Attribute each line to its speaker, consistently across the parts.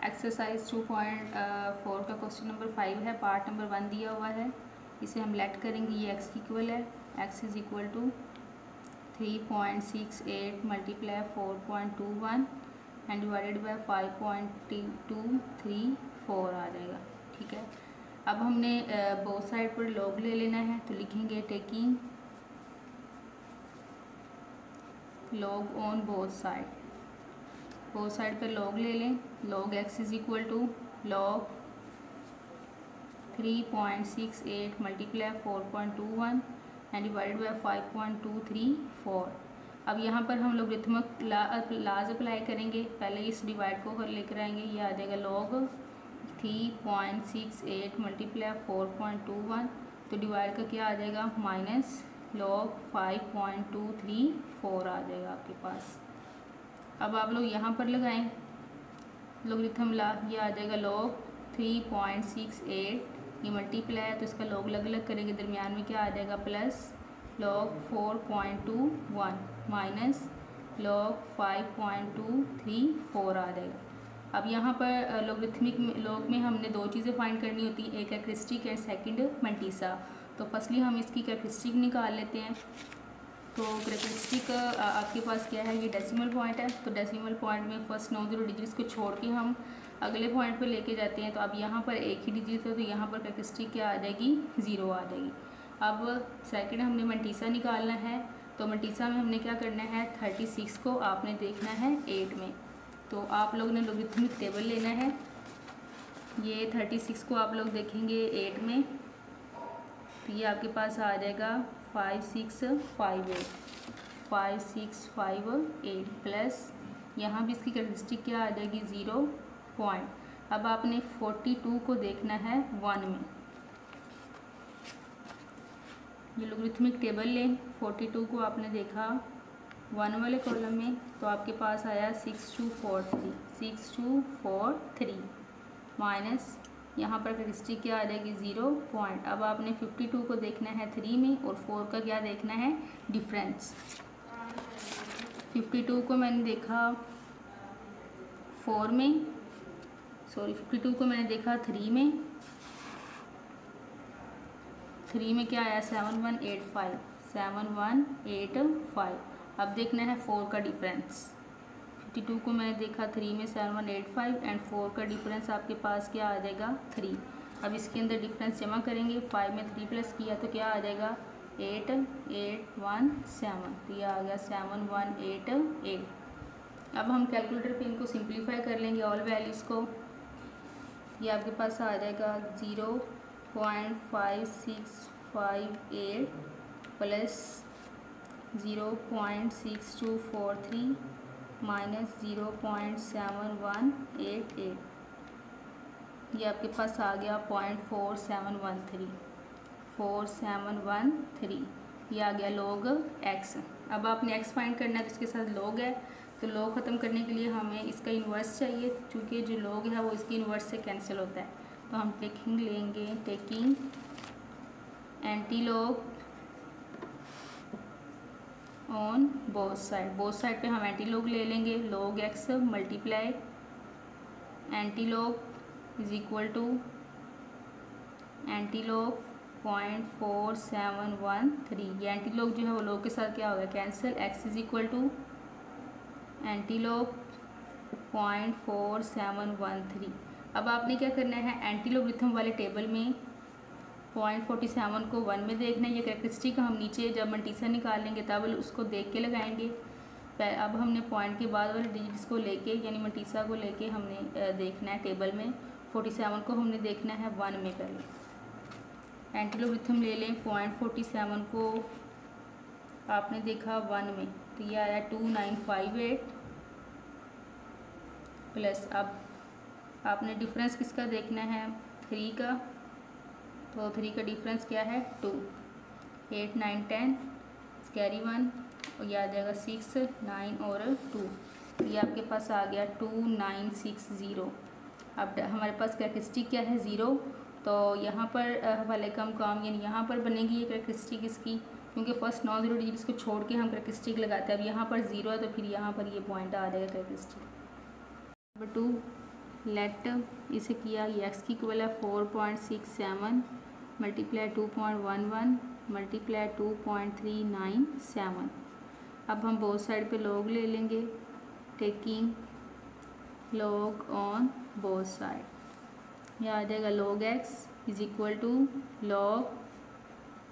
Speaker 1: Exercise 2.4 का question number 5 है। Part number 1 दिया हुआ है, इसे हम लेट करेंगे। ये x की इक्वल है, x is equal to 3.68 multiply 4.21 and divided by 5.234 आ जाएगा। ठीक है, अब हमने बोथ साइड पर लॉग ले लेना है, तो लिखेंगे taking log on both side पे लॉग ले लें। Log x is equal to log 3.68 multiply 4.21 and divided by 5.234। अब यहाँ पर हम लोग रिथमिक लाज अप्लाई करेंगे। पहले इस डिवाइड को लेकर आएंगे, ये आ जाएगा लॉग 3.68 मल्टीप्लाई 4.21, तो डिवाइड का क्या आ जाएगा माइनस लॉग 5.234 आ जाएगा आपके पास। अब आप लोग यहाँ पर लगाएं लोगरिथम ला, ये आ जाएगा लॉग 3.68, ये मल्टीप्लाई है तो इसका लॉग अलग अलग करेंगे, दरमियान में क्या आ जाएगा प्लस लॉग 4.21 माइनस लॉग 5.234 आ जाएगा। अब यहाँ पर लोगरिथमिक लॉग में हमने दो चीज़ें फाइंड करनी होती हैं, एक कैरेक्टरिस्टिक एंड सेकंड मंटीसा। तो फर्स्टली हम इसकी कैरेक्टरिस्टिक निकाल लेते हैं। तो कैरेक्टरिस्टिक आपके पास क्या है, ये डेसिमल पॉइंट है, तो डेसिमल पॉइंट में फर्स्ट नॉन जीरो डिजिट्स को छोड़ के हम अगले पॉइंट पे लेके जाते हैं। तो अब यहाँ पर एक ही डिजिट है, तो यहाँ पर कैरेक्टरिस्टिक क्या आ जाएगी, 0 आ जाएगी। अब सेकंड हमने मंटीसा निकालना है, तो मंटीसा में हमने क्या करना है, 36 को आपने देखना है 8 में। तो आप लोग ने लोगरिथमिक टेबल लेना है, ये 36 को आप लोग देखेंगे 8 में, तो ये आपके पास आ जाएगा 5658 प्लस यहाँ भी इसकी कैरेक्टरिस्टिक क्या आ जाएगी 0 पॉइंट। अब आपने 42 को देखना है 1 में, ये लोगरिथमिक टेबल लें। 42 को आपने देखा 1 वाले कॉलम में, तो आपके पास आया 6243 माइनस यहाँ पर कैरेक्टरिस्टिक क्या आ जाएगी 0 पॉइंट। अब आपने 52 को देखना है 3 में और 4 का क्या देखना है डिफरेंस। 52 को मैंने देखा 4 में, सॉरी 52 को मैंने देखा 3 में, 3 में क्या आया 7185। अब देखना है 4 का डिफरेंस। 52 को मैंने देखा 3 में 7185 एंड 4 का डिफरेंस आपके पास क्या आ जाएगा 3। अब इसके अंदर डिफरेंस जमा करेंगे, 5 में 3 प्लस किया तो क्या आ जाएगा 8817, तो ये आ गया 7188। अब हम कैलकुलेटर पे इनको सिंप्लीफाई कर लेंगे ऑल वैल्यूज़ को, ये आपके पास आ जाएगा 0.5658 प्लस 0.6243 माइनस 0.7188, ये आपके पास आ गया 4713, ये आ गया लॉग x। अब आपने x फाइंड करना है तो इसके साथ लॉग है, तो लॉग ख़त्म करने के लिए हमें इसका इन्वर्स चाहिए, क्योंकि जो लॉग है वो इसकी इन्वर्स से कैंसिल होता है। तो हम टेकिंग लेंगे, taking anti log on both side पे हम एंटी लॉग ले लेंगे। Log x multiply anti log is equal to anti log 0.4713। ये एंटी लॉग जो है वो लॉग के साथ क्या होगा cancel, x is equal to anti log 0.4713। अब आपने क्या करना है, एंटी लॉगरिथम वाले टेबल में 0.47 को 1 में देखना है। ये कैरेक्टरिस्टिक हम नीचे जब मंटीसा निकालेंगे तब उसको देख के लगाएंगे। अब हमने पॉइंट के बाद वाले डिजिट्स को लेके यानी मंटीसा को लेके हमने देखना है टेबल में। 47 को हमने देखना है 1 में। पहले एंटी लॉगरिथम ले लें, 0.47 को आपने देखा 1 में, तो ये आया 2958 प्लस अब आपने डिफरेंस किसका देखना है 3 का, तो 3 का डिफरेंस क्या है 2, 8 9 10 कैरी 1 और ये आ जाएगा 6 9 और 2, ये आपके पास आ गया 2960। अब हमारे पास कैरेक्टरिस्टिक क्या है 0, तो यहाँ पर वाले कम यानी यहाँ पर बनेगी ये कैरेक्टरिस्टिक इसकी, क्योंकि फर्स्ट नॉन जीरो डिजिट्स को छोड़ के हम कैरेक्टरिस्टिक लगाते हैं। अब यहाँ पर 0 है तो फिर यहाँ पर ये पॉइंट आ जाएगा कैरेक्टरिस्टिक। नंबर 2 लेट इसे किया, ये एक्स की इक्वल है 4.67 मल्टीप्लाई 2.11 मल्टीप्लाई 2.397। अब हम बोथ साइड पे लॉग ले लेंगे, taking log on both side. यह आ जाएगा log x is equal to log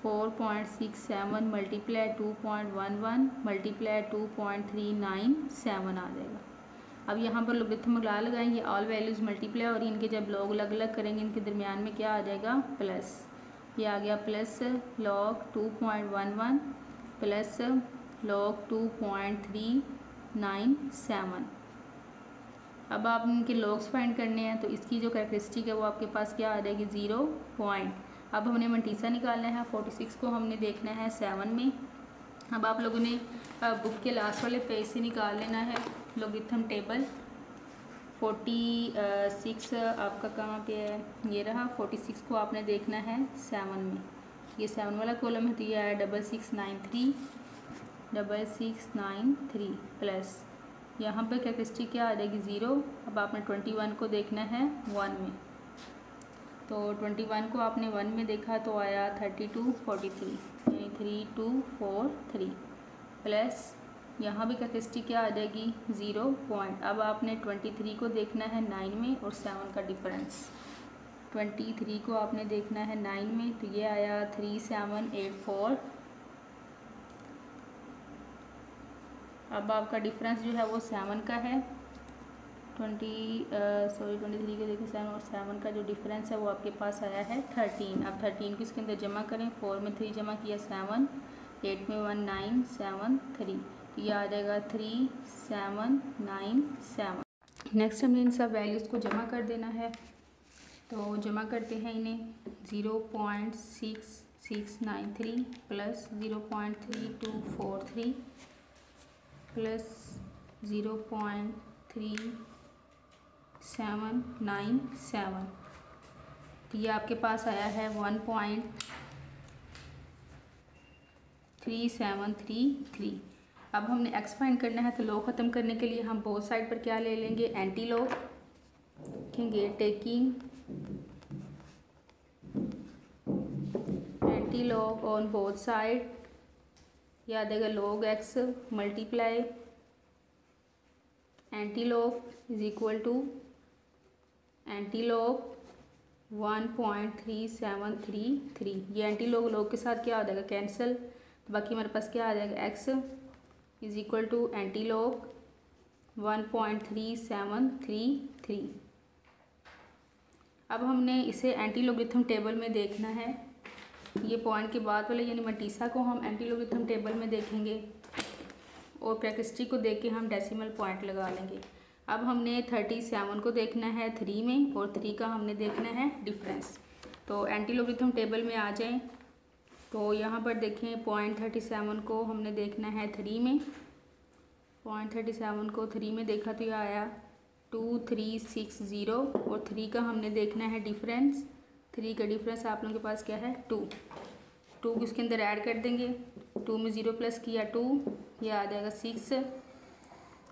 Speaker 1: 4.67 multiply 2.11 multiply 2.397 आ जाएगा। अब यहाँ पर लोगरिथम लगाएंगे, ऑल वैल्यूज़ मल्टीप्लाई और इनके जब लॉग अलग अलग करेंगे इनके दरमियान में क्या आ जाएगा, प्लस। ये आ गया प्लस log 2.11 प्लस log 2.397। अब आप इनके लॉग्स फाइंड करने हैं तो इसकी जो कैरेक्टरिस्टिक है वो आपके पास क्या आ जाएगी, 0 पॉइंट। अब हमने मंटीसा निकालना है, 46 को हमने देखना है 7 में। अब आप लोगों ने बुक के लास्ट वाले पेज से निकाल लेना है लोगरिथम टेबल। 46 आपका कहाँ पे है, ये रहा। 46 को आपने देखना है 7 में, ये 7 वाला कॉलम है तो ये आया 6693 प्लस यहाँ पर कैरेक्टरिस्टिक क्या आ जाएगी, 0। अब आपने 21 को देखना है 1 में, तो 21 को आपने 1 में देखा तो आया 3243 यानी 3243 प्लस यहाँ भी कैरेक्टरिस्टिक क्या आ जाएगी, 0 पॉइंट। अब आपने 23 को देखना है 9 में और 7 का डिफरेंस। 23 को आपने देखना है 9 में तो ये आया 3784। अब आपका डिफरेंस जो है वो 7 का है। 23 को देखें 7 और 7 का जो डिफरेंस है वो आपके पास आया है 13। अब 13 को इसके अंदर जमा करें, 4 में 3 जमा किया 7, 8 में 1 9 7 3, तो ये आ जाएगा 3797। नेक्स्ट हमें इन सब वैल्यूज़ को जमा कर देना है, तो जमा करते हैं इन्हें। 0.6693 प्लस 0.3243 प्लस 0.3797, तो ये आपके पास आया है 1.3733। अब हमने x फाइंड करना है तो लॉग ख़त्म करने के लिए हम बोथ साइड पर क्या ले लेंगे, एंटी लॉग लिखेंगे, taking anti log on both side. याद आएगा log x multiply anti log is equal to anti log 1.3733। ये एंटी लॉग लॉग के साथ क्या आ जाएगा, कैंसिल, तो बाकी हमारे पास क्या आ जाएगा, x is equal to anti log 1.3733। अब हमने इसे एंटी लॉगरिथम टेबल में देखना है। ये पॉइंट के बाद वाले यानी मंटीसा को हम एंटी लॉगरिथम टेबल में देखेंगे और कैरेक्टरिस्टिक को देख के हम डेसिमल पॉइंट लगा लेंगे। अब हमने 37 को देखना है 3 में और 3 का हमने देखना है डिफरेंस। तो एंटी लॉगरिथम टेबल में आ जाएं तो यहाँ पर देखें, पॉइंट 37 को हमने देखना है 3 में। पॉइंट 37 को 3 में देखा तो यह आया 2360 और 3 का हमने देखना है डिफरेंस। 3 का डिफरेंस आप लोगों के पास क्या है, 2 को इसके अंदर ऐड कर देंगे। 2 में 0 प्लस किया 2, ये आ जाएगा 6,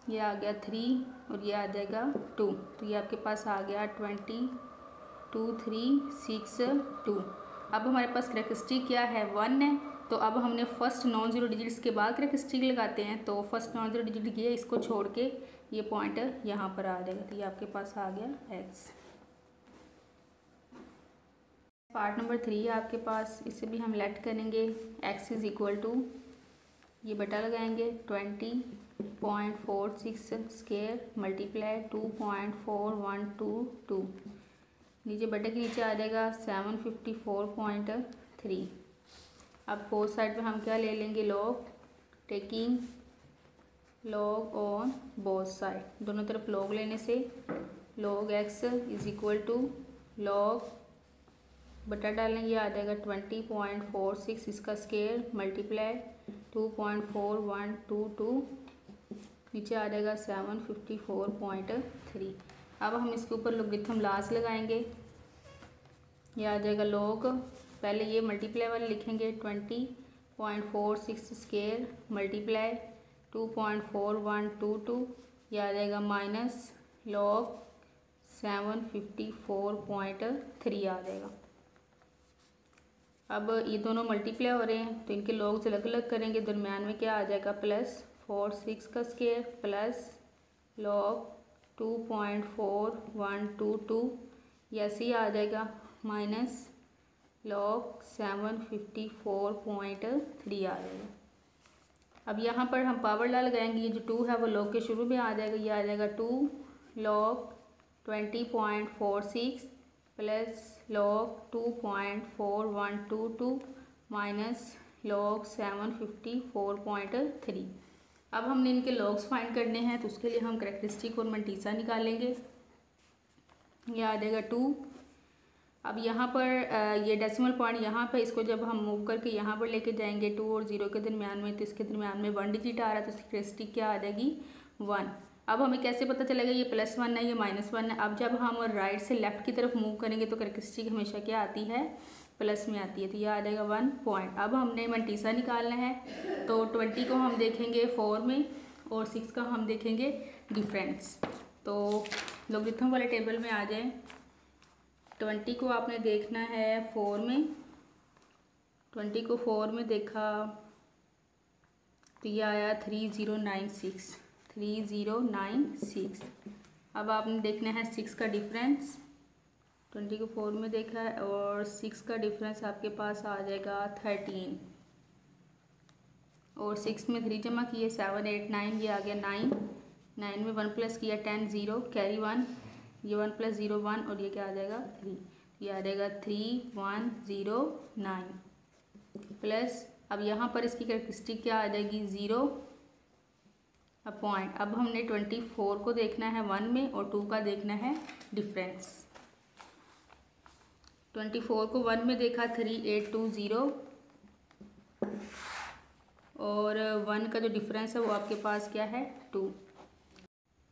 Speaker 1: ये आ गया 3 और ये आ जाएगा 2, तो ये आपके पास आ गया 22362। अब हमारे पास कैरेक्टरिस्टिक क्या है, 1 है। तो अब हमने फर्स्ट नॉन ज़ीरो डिजिट्स के बाद कैरेक्टरिस्टिक लगाते हैं, तो फर्स्ट नॉन ज़ीरो डिजिट ये इसको छोड़ के ये पॉइंट यहाँ पर आ जाएगा, तो ये आपके पास आ गया x। पार्ट नंबर 3 है आपके पास, इसे भी हम लेट करेंगे। x इज़ इक्वल टू, ये बटा लगाएंगे 20.46 स्क्वायर मल्टीप्लाई 2.4122, नीचे बटे के नीचे आ जाएगा 754.3। अब बोथ साइड पे हम क्या ले लेंगे, log, taking log on both side. दोनों तरफ लॉग लेने से log x is equal to log बटा डालेंगे, आ जाएगा 20.46 इसका स्क्वायर मल्टीप्लाई 2.4122, नीचे आ जाएगा 754.3। अब हम इसके ऊपर लॉगरिथम लास्ट लगाएंगे, यह आ जाएगा लॉग, पहले ये मल्टीप्लाई वाले लिखेंगे 20.46 स्क्वायर मल्टीप्लाई 2.4122, यह आ जाएगा माइनस लॉग 754.3 आ जाएगा। अब ये दोनों मल्टीप्लाई हो रहे हैं तो इनके लॉग्स अलग अलग करेंगे, दरम्यान में क्या आ जाएगा +4 6 का स्क्वायर प्लस लॉग 2.4122 ऐसे ही आ जाएगा माइनस लॉग 754.3 आ जाएगा। अब यहाँ पर हम पावर ला लगाएंगे, ये जो 2 है वो लॉग के शुरू में आ जाएगा, ये आ जाएगा 2 log 20.46 plus log 2.4122 minus log 754.3। अब हमने इनके लॉग्स फाइंड करने हैं तो उसके लिए हम करैक्टरिस्टिक और मंटीसा निकालेंगे। ये आ जाएगा 2। अब यहाँ पर ये डेसिमल पॉइंट यहाँ पर इसको जब हम मूव करके यहाँ पर लेके जाएंगे 2 और 0 के दरमियान में, तो इसके दरमियान में 1 डिजिट आ रहा है तो इसकी करैक्टरिस्टिक क्या आ जाएगी 1। अब हमें कैसे पता चलेगा ये +1 है ये -1 है। अब जब हम राइट से लेफ़्ट की तरफ मूव करेंगे तो करैक्टरिस्टिक हमेशा क्या आती है प्लस में आती है, तो यह आ जाएगा 1 पॉइंट। अब हमने मंटीसा निकालना है तो 20 को हम देखेंगे 4 में और 6 का हम देखेंगे डिफरेंस। तो लॉगरिथम वाले टेबल में आ जाएं। 20 को आपने देखना है 4 में, 20 को 4 में देखा तो यह आया 3096। अब आपने देखना है 6 का डिफरेंस। 20 को 4 में देखा है और 6 का डिफरेंस आपके पास आ जाएगा 13 और 6 में 3 जमा किए 7 8 9, ये आ गया 9। 9 में 1 प्लस किया 10 0 कैरी 1, ये 1 + 0 1 और ये क्या आ जाएगा 3, ये आ जाएगा 3109 प्लस। अब यहाँ पर इसकी कैरेक्टरिस्टिक क्या आ जाएगी 0 पॉइंट। अब हमने 24 को देखना है 1 में और 2 का देखना है डिफरेंस। 24 को 1 में देखा 3820 और 1 का जो डिफरेंस है वो आपके पास क्या है 2।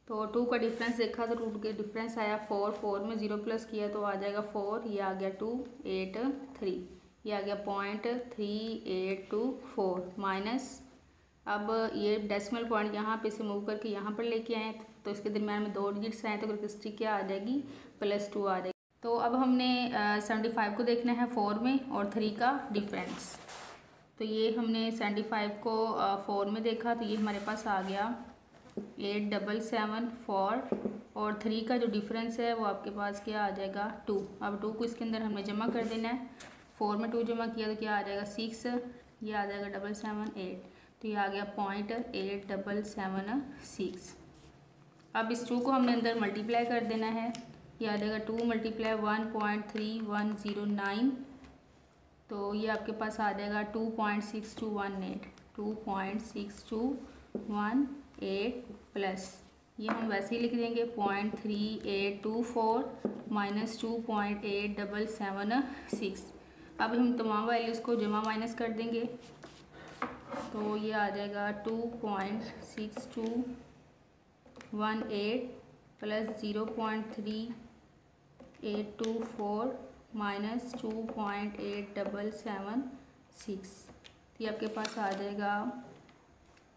Speaker 1: तो 2 का डिफरेंस देखा तो 2 के डिफरेंस आया 4, 4 में 0 प्लस किया तो आ जाएगा 4, ये आ गया 283, ये आ गया 0.3824 माइनस। अब ये डेसिमल पॉइंट यहाँ पे से मूव करके यहाँ पर लेके आए तो इसके दरम्यान में 2 डिजिट्स आए तो कैरेक्टरिस्टिक क्या आ जाएगी +2 आ जाएगी। तो अब हमने 75 को देखना है 4 में और 3 का डिफरेंस। तो ये हमने 75 को 4 में देखा तो ये हमारे पास आ गया 8774 और 3 का जो डिफरेंस है वो आपके पास क्या आ जाएगा 2। अब 2 को इसके अंदर हमें जमा कर देना है, 4 में 2 जमा किया तो क्या आ जाएगा 6, ये आ जाएगा 778, तो ये आ गया 0.8776। अब इस 2 को हमने अंदर मल्टीप्लाई कर देना है, ये आ जाएगा 2 × 1.3109 तो ये आपके पास आ जाएगा 2.6218 प्लस ये हम वैसे ही लिख देंगे 0.3824 माइनस 2.8776। अब हम तमाम वैल्यूज़ को जमा माइनस कर देंगे तो ये आ जाएगा 2.6218 प्लस 0.3824 माइनस 2.8776, ये आपके पास आ जाएगा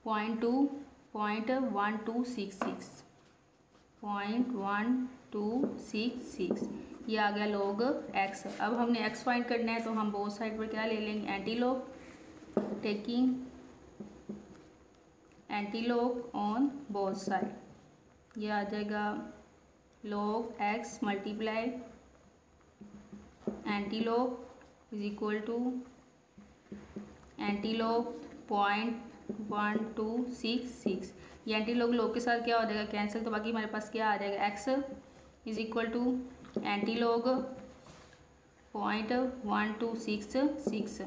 Speaker 1: 0.1266 ये आ गया log x। अब हमने x फाइंड करना है तो हम बोथ साइड पर क्या ले लेंगे anti log, taking anti log on both side, ये आ जाएगा log x multiply anti log is equal to anti log 0.1266। ये एंटी लॉग के साथ क्या हो जाएगा कैंसिल, तो बाकी हमारे पास क्या आ जाएगा x is equal to anti log 0.1266।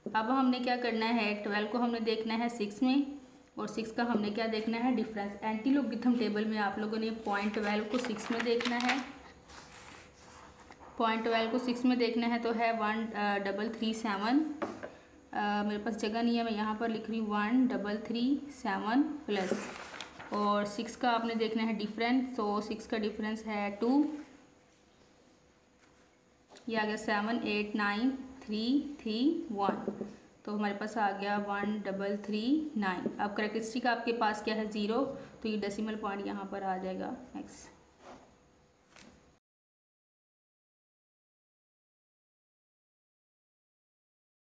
Speaker 1: अब हमने क्या करना है 12 को हमने देखना है 6 में और 6 का हमने क्या देखना है डिफरेंस। एंटी लॉगरिथम टेबल में आप लोगों ने 0.12 को 6 में देखना है, 0.12 को 6 में देखना है तो है 1337। मेरे पास जगह नहीं है, मैं यहाँ पर लिख रही हूँ 1337 प्लस और 6 का आपने देखना है डिफरेंस, तो 6 का डिफरेंस है 2, ये आ गया 789331 तो हमारे पास आ गया 1339। अब कैरेक्टरिस्टिक आपके पास क्या है 0 तो ये डेसिमल पॉइंट यहाँ पर आ जाएगा x।